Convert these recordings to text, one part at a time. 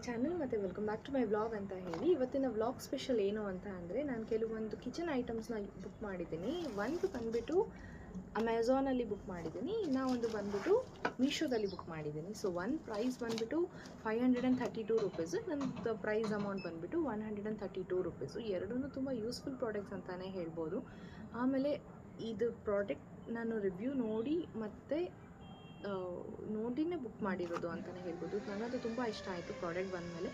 Channel ಮತ್ತು welcome back to my vlog ಅಂತ ಹೇಳಿ ಇವತ್ತಿನ ವ್ಲಾಗ್ ಸ್ಪೆಷಲ್ ಏನು ಅಂತ ಅಂದರೆ ನಾನು ಕೆಲವೊಂದು ಕಿಚನ್ ಐಟಮ್ಸ್ನ ಬುಕ್ ಮಾಡಿದ್ದೀನಿ. ಒಂದು ಬಂದುಬಿಟ್ಟು ಅಮೆಝಾನಲ್ಲಿ ಬುಕ್ ಮಾಡಿದ್ದೀನಿ, ಇನ್ನೂ ಒಂದು ಬಂದುಬಿಟ್ಟು ಮೀಶೋದಲ್ಲಿ ಬುಕ್ ಮಾಡಿದ್ದೀನಿ. ಸೊ ಒಂದು ಪ್ರೈಸ್ ಬಂದುಬಿಟ್ಟು 532 ರುಪೀಸು, ನನ್ನದು ಪ್ರೈಸ್ ಅಮೌಂಟ್ ಬಂದುಬಿಟ್ಟು 132 ರುಪೀಸು. ಎರಡೂ ತುಂಬ ಯೂಸ್ಫುಲ್ ಪ್ರಾಡಕ್ಟ್ಸ್ ಅಂತಲೇ ಹೇಳ್ಬೋದು. ಆಮೇಲೆ ಇದು ಪ್ರಾಡಕ್ಟ್ ನಾನು ರಿವ್ಯೂ ನೋಡಿ ಮತ್ತು ನೋಡಿನೇ ಬುಕ್ ಮಾಡಿರೋದು ಅಂತಲೇ ಹೇಳ್ಬೋದು. ನನಗದು ತುಂಬ ಇಷ್ಟ ಆಯಿತು ಪ್ರಾಡಕ್ಟ್ ಬಂದಮೇಲೆ.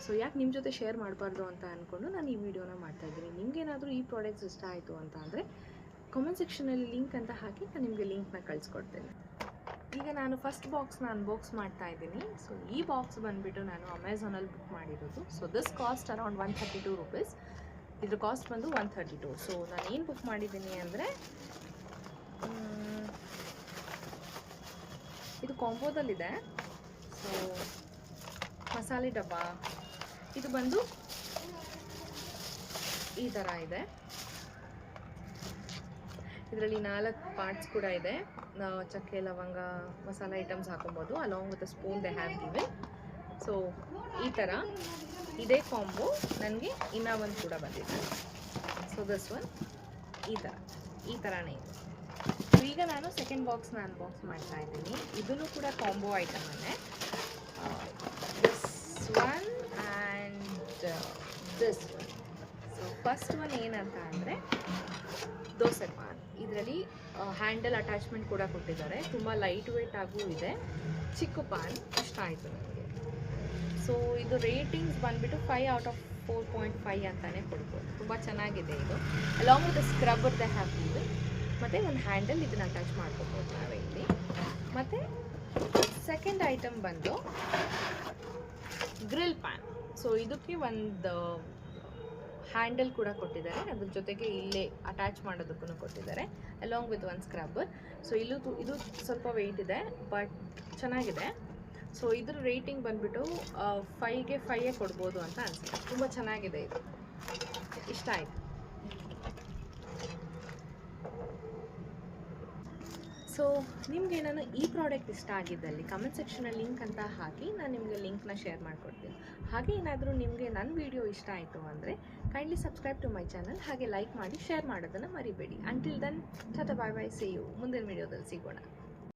ಸೊ ಯಾಕೆ ನಿಮ್ಮ ಜೊತೆ ಶೇರ್ ಮಾಡಬಾರ್ದು ಅಂತ ಅಂದ್ಕೊಂಡು ನಾನು ಈ ವಿಡಿಯೋನ ಮಾಡ್ತಾಯಿದ್ದೀನಿ. ನಿಮಗೇನಾದರೂ ಈ ಪ್ರಾಡಕ್ಟ್ಸ್ ಇಷ್ಟ ಆಯಿತು ಅಂತ ಅಂದರೆ ಕಾಮೆಂಟ್ ಸೆಕ್ಷನಲ್ಲಿ ಲಿಂಕ್ ಅಂತ ಹಾಕಿ ನಾನು ನಿಮಗೆ ಲಿಂಕ್ನ ಕಳಿಸ್ಕೊಡ್ತೇನೆ. ಈಗ ನಾನು ಫಸ್ಟ್ ಬಾಕ್ಸ್ನ ಅನ್ಬಾಕ್ಸ್ ಮಾಡ್ತಾ ಇದ್ದೀನಿ. ಸೊ ಈ ಬಾಕ್ಸ್ ಬಂದುಬಿಟ್ಟು ನಾನು ಅಮೆಝಾನಲ್ಲಿ ಬುಕ್ ಮಾಡಿರೋದು. So this cost around 132 rupees. ಇದ್ರ ಕಾಸ್ಟ್ ಬಂದು 132. ಸೊ ನಾನು ಏನು ಬುಕ್ ಮಾಡಿದ್ದೀನಿ ಅಂದರೆ ಇದು ಕಾಂಬೋದಲ್ಲಿದೆ. ಸೊ ಮಸಾಲೆ ಡಬ್ಬ ಇದು ಬಂದು ಈ ಥರ ಇದೆ. ಇದರಲ್ಲಿ 4 ಪಾರ್ಟ್ಸ್ ಕೂಡ ಇದೆ. ಚಕ್ಕೆ ಲವಂಗ ಮಸಾಲೆ ಐಟಮ್ಸ್ ಹಾಕೊಬೋದು. Along with spoon they have given. So ಈ ಥರ ಇದೇ ಕಾಂಬೋ ನನಗೆ ಇನ್ನೂ ಒಂದು ಕೂಡ ಬಂದಿದೆ. ಸೊ ದಿಸ್ ಒನ್ ಈ ಥರನೇ ಇದೆ. ಈಗ ನಾನು ಸೆಕೆಂಡ್ ಬಾಕ್ಸ್ನ ಅನ್ಬಾಕ್ಸ್ ಮಾಡ್ತಾ ಇದ್ದೀನಿ. ಇದನ್ನು ಕೂಡ ಕಾಂಬೋ ಐಟಮನ್ನೇ. This one and this one. So first one ಏನಂತ ಅಂದರೆ ದೋಸೆ ಪಾನ್. ಇದರಲ್ಲಿ ಹ್ಯಾಂಡಲ್ ಅಟ್ಯಾಚ್ಮೆಂಟ್ ಕೂಡ ಕೊಟ್ಟಿದ್ದಾರೆ. ತುಂಬ ಲೈಟ್ ವೇಟ್ ಆಗೂ ಇದೆ. ಚಿಕ್ಕ ಪಾನ್ ಇಷ್ಟ ಆಯಿತು ನನಗೆ. ಸೊ ಇದು ರೇಟಿಂಗ್ಸ್ ಬಂದುಬಿಟ್ಟು 5 ಔಟ್ ಆಫ್ 4.5 ಅಂತಲೇ ಕೊಡ್ಬೋದು. ತುಂಬ ಚೆನ್ನಾಗಿದೆ ಇದು. Along with scrubber the happy ಮತ್ತು ಒಂದು ಹ್ಯಾಂಡಲ್ ಇದನ್ನು ಅಟ್ಯಾಚ್ ಮಾಡ್ಕೋಬೋದು ನಾವೇ ಇಲ್ಲಿ. ಮತ್ತು ಸೆಕೆಂಡ್ ಐಟಮ್ ಬಂದು ಗ್ರಿಲ್ ಪ್ಯಾನ್. ಸೊ ಇದಕ್ಕೆ ಒಂದು ಹ್ಯಾಂಡಲ್ ಕೂಡ ಕೊಟ್ಟಿದ್ದಾರೆ. ಅದ್ರ ಜೊತೆಗೆ ಇಲ್ಲೇ ಅಟ್ಯಾಚ್ ಮಾಡೋದಕ್ಕೂ ಕೊಟ್ಟಿದ್ದಾರೆ ಅಲಾಂಗ್ ವಿತ್ ಒಂದು ಸ್ಕ್ರಬ್ಬರ್. ಸೊ ಇದು ಸ್ವಲ್ಪ ವೆಯ್ಟ್ ಇದೆ ಬಟ್ ಚೆನ್ನಾಗಿದೆ. ಸೊ ಇದ್ರ ರೇಟಿಂಗ್ ಬಂದುಬಿಟ್ಟು 5ಗೆ 5 ಕೊಡ್ಬೋದು ಅಂತ ಅನಿಸುತ್ತೆ. ತುಂಬ ಚೆನ್ನಾಗಿದೆ, ಇದು ಇಷ್ಟ ಆಯಿತು. ಸೊ ನಿಮಗೆ ನಾನು ಈ ಪ್ರಾಡಕ್ಟ್ ಇಷ್ಟ ಆಗಿದ್ದಲ್ಲಿ ಕಮೆಂಟ್ ಸೆಕ್ಷನಲ್ಲಿ ಲಿಂಕ್ ಅಂತ ಹಾಕಿ ನಾನು ನಿಮಗೆ ಲಿಂಕ್ನ ಶೇರ್ ಮಾಡಿಕೊಡ್ತೀನಿ. ಹಾಗೆ ಏನಾದರೂ ನಿಮಗೆ ನನ್ನ ವಿಡಿಯೋ ಇಷ್ಟ ಆಯಿತು ಅಂದರೆ kindly subscribe to my channel. ಹಾಗೆ ಲೈಕ್ ಮಾಡಿ ಶೇರ್ ಮಾಡೋದನ್ನು ಮರಿಬೇಡಿ. Until then tata bye bye, see you. ಮುಂದಿನ ವಿಡಿಯೋದಲ್ಲಿ ಸಿಗೋಣ.